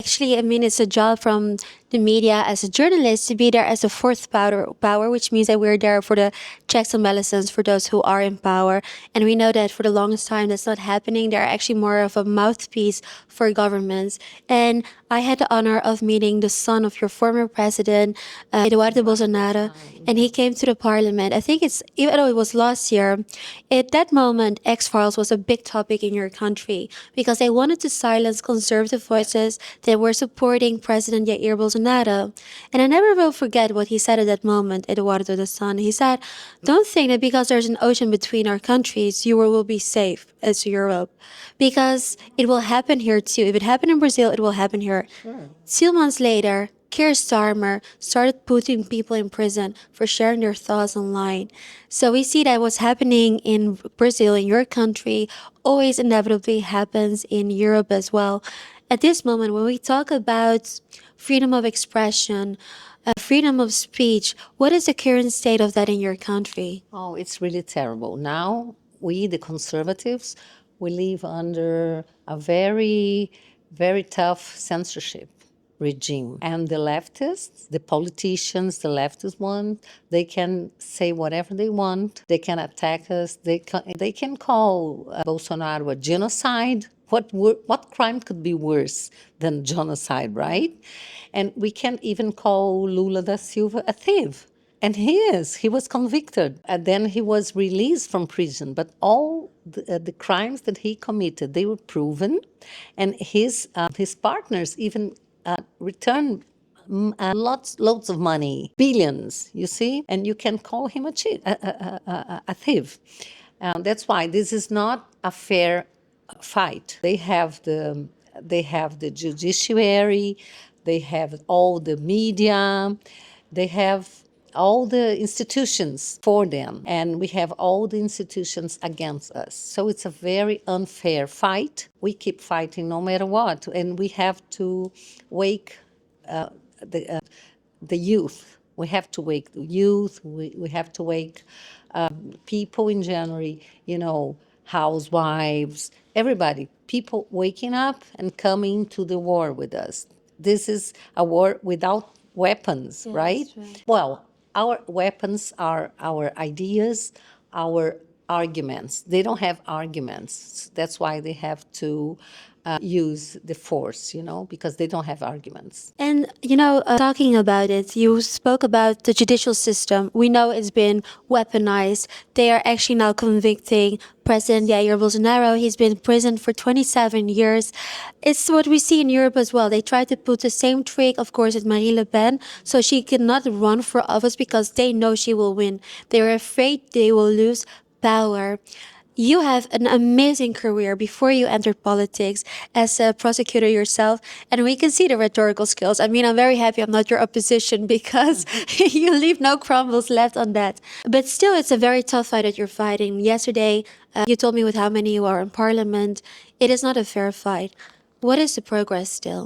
actually, I mean, it's a job from the media as a journalist to be there as a fourth power, which means that we're there for the checks and balances for those who are in power. And we know that for the longest time that's not happening. They're actually more of a mouthpiece for governments. And I had the honor of meeting the son of your former president, Eduardo Bolsonaro, and he came to the parliament. I think it's, even though it was last year, at that moment, X-Files was a big topic in your country because they wanted to silence conservative voices that were supporting President Jair Bolsonaro. And I never will forget what he said at that moment, Eduardo the son. He said, don't think that because there's an ocean between our countries, you will be safe as Europe. Because it will happen here too. If it happened in Brazil, it will happen here. 2 months later, Keir Starmer started putting people in prison for sharing their thoughts online. So we see that what's happening in Brazil, in your country, always inevitably happens in Europe as well. At this moment, when we talk about freedom of expression, freedom of speech, what is the current state of that in your country? Oh, it's really terrible. Now, we, the conservatives, we live under a very, very tough censorship regime. And the leftists, the politicians, the leftist ones, they can say whatever they want. They can attack us. They can call Bolsonaro a genocide. What crime could be worse than genocide, right? And we can't even call Lula da Silva a thief. And he was convicted. And then he was released from prison. But all the crimes that he committed, they were proven. And his partners even returned loads of money, billions, you see? And you can call him a thief. That's why this is not a fair fight. They have the judiciary, they have all the media, they have all the institutions for them, and we have all the institutions against us. So it's a very unfair fight. We keep fighting no matter what, and we have to wake the youth. We have to wake the youth. We have to wake people in general, housewives, everybody, people waking up and coming to the war with us. This is a war without weapons, Yes, right? right. Well, our weapons are our ideas, our arguments. They don't have arguments. That's why they have to use the force, because they don't have arguments. And, talking about it, you spoke about the judicial system. We know it's been weaponized. They are actually now convicting President Jair Bolsonaro. He's been in prison for 27 years. It's what we see in Europe as well. They try to put the same trick, of course, at Marine Le Pen, so she cannot run for office because they know she will win. They're afraid they will lose power. You have an amazing career before you entered politics as a prosecutor yourself, and we can see the rhetorical skills. I mean, I'm very happy I'm not your opposition because you leave no crumbles left on that. But still, it's a very tough fight that you're fighting. Yesterday, you told me with how many you are in parliament. It is not a fair fight. What is the progress still?